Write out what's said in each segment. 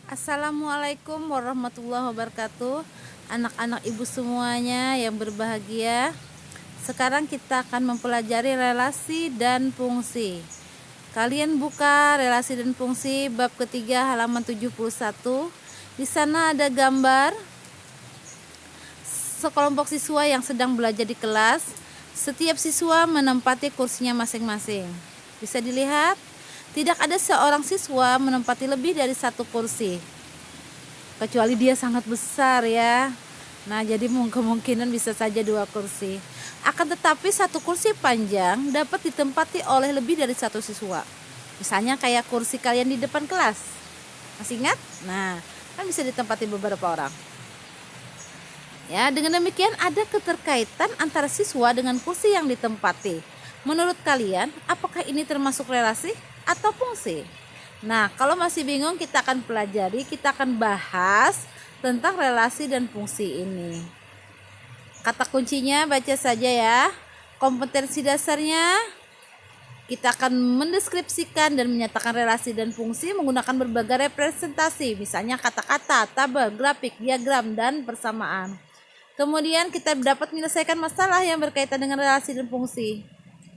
Assalamualaikum warahmatullahi wabarakatuh. Anak-anak ibu semuanya yang berbahagia. Sekarang kita akan mempelajari relasi dan fungsi. Kalian buka relasi dan fungsi bab ketiga halaman 71. Di sana ada gambar sekelompok siswa yang sedang belajar di kelas. Setiap siswa menempati kursinya masing-masing. Bisa dilihat? Tidak ada seorang siswa menempati lebih dari satu kursi, kecuali dia sangat besar ya. Nah, jadi kemungkinan bisa saja dua kursi. Akan tetapi satu kursi panjang dapat ditempati oleh lebih dari satu siswa. Misalnya kayak kursi kalian di depan kelas. Masih ingat? Nah, kan bisa ditempati beberapa orang. Ya, dengan demikian ada keterkaitan antara siswa dengan kursi yang ditempati. Menurut kalian, apakah ini termasuk relasi atau fungsi? Nah, kalau masih bingung, kita akan pelajari, kita akan bahas tentang relasi dan fungsi ini. Kata kuncinya baca saja ya. Kompetensi dasarnya, kita akan mendeskripsikan dan menyatakan relasi dan fungsi menggunakan berbagai representasi, misalnya kata-kata, tabel, grafik, diagram, dan persamaan. Kemudian kita dapat menyelesaikan masalah yang berkaitan dengan relasi dan fungsi.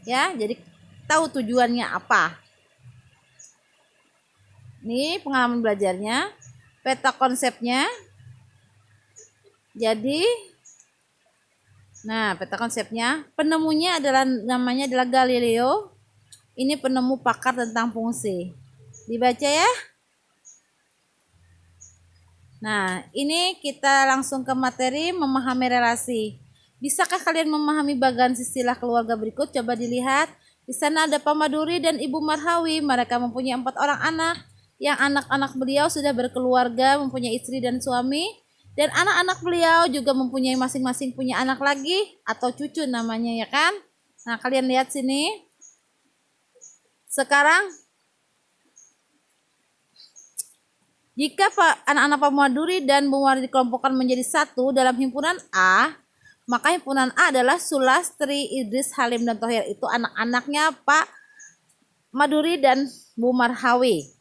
Ya, jadi tahu tujuannya apa. Ini pengalaman belajarnya, peta konsepnya. Jadi, nah peta konsepnya, penemunya namanya adalah Galileo. Ini penemu pakar tentang fungsi. Dibaca ya. Nah, ini kita langsung ke materi memahami relasi. Bisakah kalian memahami bagian silsilah keluarga berikut? Coba dilihat. Di sana ada Pak Maduri dan Ibu Marhawi. Mereka mempunyai 4 orang anak. Yang anak-anak beliau sudah berkeluarga, mempunyai istri dan suami. Dan anak-anak beliau juga mempunyai masing-masing punya anak lagi atau cucu namanya ya kan? Nah, kalian lihat sini. Sekarang jika anak-anak Pak Maduri dan Bu Mardi dikelompokkan menjadi satu dalam himpunan A, maka himpunan A adalah Sulastri, Idris, Halim, dan Thohir. Itu anak-anaknya Pak Maduri dan Bu Marhawi.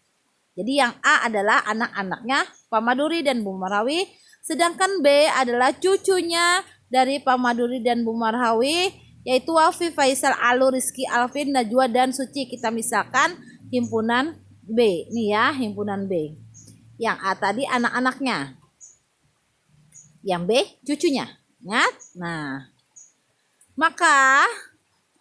Jadi yang A adalah anak-anaknya Pak Maduri dan Bu Marhawi, sedangkan B adalah cucunya dari Pak Maduri dan Bu Marhawi, yaitu Wafi, Faisal, Alu, Rizky, Alvin, Najwa, dan Suci. Kita misalkan himpunan B. Nih ya, himpunan B. Yang A tadi anak-anaknya, yang B cucunya. Ingat? Nah, maka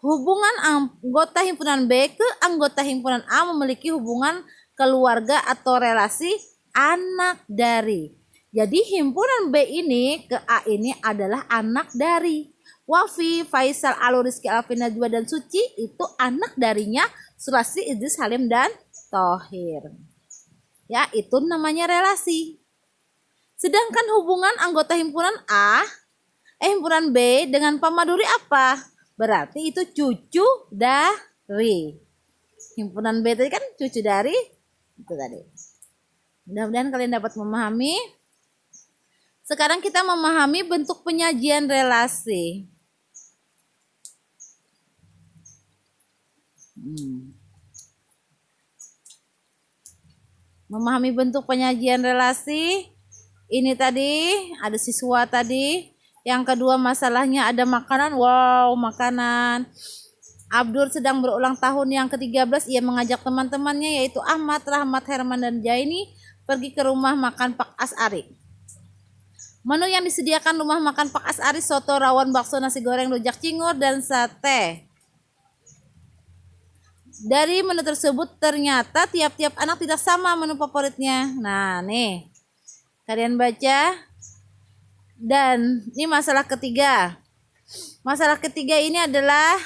hubungan anggota himpunan B ke anggota himpunan A memiliki hubungan keluarga atau relasi anak dari. Jadi himpunan B ini ke A ini adalah anak dari. Wafi, Faisal, Alu, Rizky, Alvin, Najwa, dan Suci itu anak darinya Sulastri, Idris, Halim, dan Thohir. Ya, itu namanya relasi. Sedangkan hubungan anggota himpunan himpunan B dengan Pak Maduri apa? Berarti itu cucu dari. Himpunan B tadi kan cucu dari itu tadi. Mudah-mudahan kalian dapat memahami. Sekarang kita memahami bentuk penyajian relasi. Memahami bentuk penyajian relasi. Ini tadi ada siswa tadi. Yang kedua masalahnya ada makanan. Wow, makanan. Abdur sedang berulang tahun yang ke-13. Ia mengajak teman-temannya yaitu Ahmad, Rahmat, Herman, dan Jaini pergi ke rumah makan Pak Asari. Menu yang disediakan rumah makan Pak Asari: soto, rawon, bakso, nasi goreng, rujak cingur, dan sate. Dari menu tersebut ternyata tiap-tiap anak tidak sama menu favoritnya. Nah, nih. Kalian baca. Dan ini masalah ketiga. Masalah ketiga ini adalah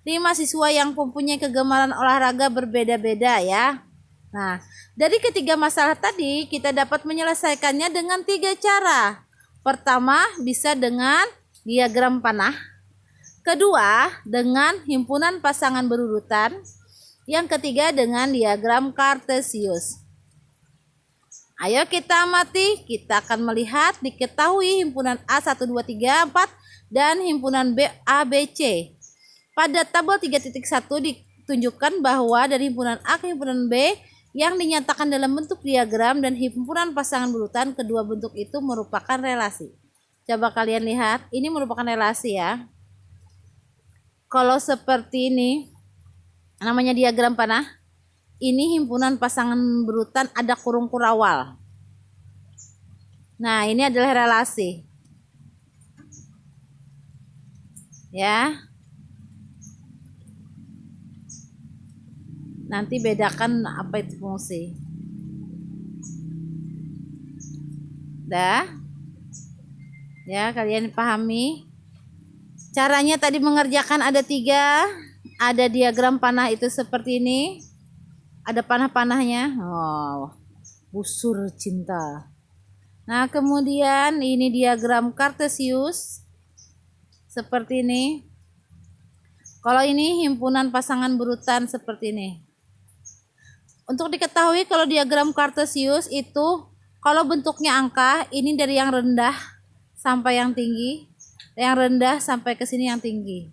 5 siswa yang mempunyai kegemaran olahraga berbeda-beda ya. Nah, dari ketiga masalah tadi kita dapat menyelesaikannya dengan 3 cara. Pertama, bisa dengan diagram panah. Kedua, dengan himpunan pasangan berurutan. Yang ketiga, dengan diagram Kartesius. Ayo kita amati, kita akan melihat diketahui himpunan A 1, 2, 3, 4 dan himpunan B A, B, C. Pada tabel 3.1 ditunjukkan bahwa dari himpunan A ke himpunan B yang dinyatakan dalam bentuk diagram dan himpunan pasangan berurutan. Kedua bentuk itu merupakan relasi. Coba kalian lihat, ini merupakan relasi ya. Kalau seperti ini, namanya diagram panah. Ini himpunan pasangan berurutan ada kurung kurawal. Nah, ini adalah relasi. Ya. Nanti bedakan apa itu fungsi. Dah? Ya, kalian pahami. Caranya tadi mengerjakan ada 3. Ada diagram panah itu seperti ini. Ada panah-panahnya. Oh, busur cinta. Nah, kemudian ini diagram kartesius. Seperti ini. Kalau ini himpunan pasangan berurutan seperti ini. Untuk diketahui kalau diagram kartesius itu kalau bentuknya angka, ini dari yang rendah sampai yang tinggi, yang rendah sampai ke sini yang tinggi.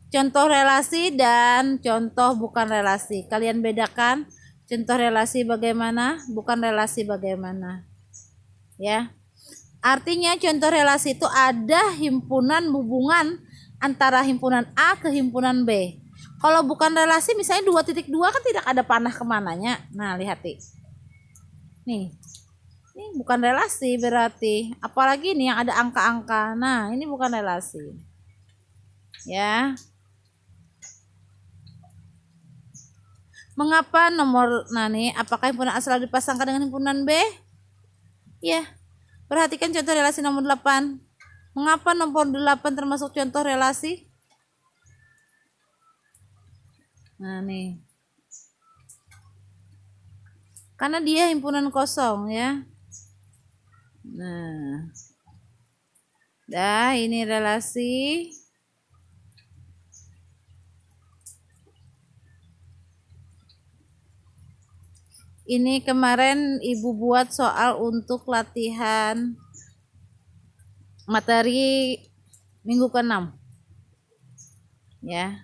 Contoh relasi dan contoh bukan relasi. Kalian bedakan contoh relasi bagaimana, bukan relasi bagaimana. Ya. Artinya contoh relasi itu ada himpunan hubungan antara himpunan A ke himpunan B. Kalau bukan relasi misalnya 2.2 kan tidak ada panah kemananya. Nah, lihat nih. Ini bukan relasi berarti. Apalagi nih yang ada angka-angka. Nah, ini bukan relasi. Ya. Mengapa nomor, nah nih, apakah himpunan A selalu dipasangkan dengan himpunan B? Ya. Perhatikan contoh relasi nomor 8. Mengapa nomor 8 termasuk contoh relasi? Nah, nih. Karena dia himpunan kosong ya. Nah. Dah, ini relasi. Ini kemarin Ibu buat soal untuk latihan materi minggu ke-6. Ya.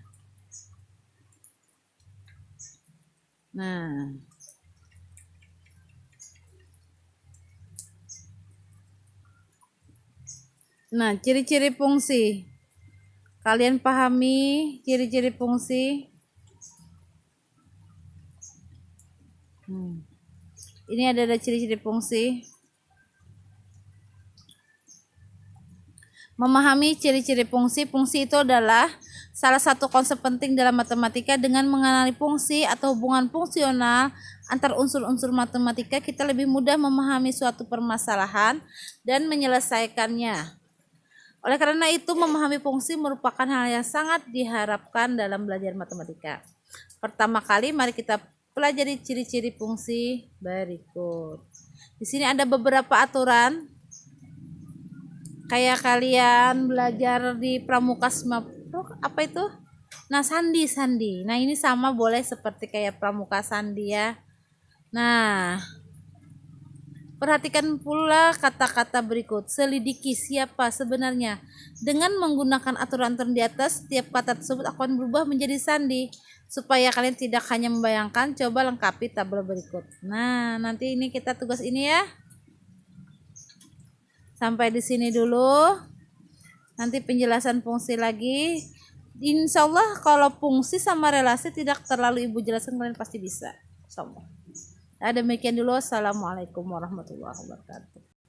Nah, ciri-ciri fungsi. Kalian pahami ciri-ciri fungsi? Ini ada ciri-ciri fungsi. Memahami ciri-ciri fungsi. Fungsi itu adalah salah satu konsep penting dalam matematika. Dengan mengenali fungsi atau hubungan fungsional antar unsur-unsur matematika, kita lebih mudah memahami suatu permasalahan dan menyelesaikannya. Oleh karena itu, memahami fungsi merupakan hal yang sangat diharapkan dalam belajar matematika. Pertama kali, mari kita pelajari ciri-ciri fungsi berikut. Di sini ada beberapa aturan. Kayak kalian belajar di Pramuka apa itu? Nah, sandi. Nah, ini sama boleh seperti kayak Pramuka sandi ya. Nah, perhatikan pula kata-kata berikut. Selidiki siapa sebenarnya. Dengan menggunakan aturan-aturan di atas, setiap kata tersebut akan berubah menjadi sandi. Supaya kalian tidak hanya membayangkan, coba lengkapi tabel berikut. Nah, nanti ini kita tugas ini ya. Sampai di sini dulu. Nanti penjelasan fungsi lagi. Insya Allah kalau fungsi sama relasi tidak terlalu Ibu jelaskan, kalian pasti bisa. Insyaallah. Demikian dulu. Assalamualaikum warahmatullahi wabarakatuh.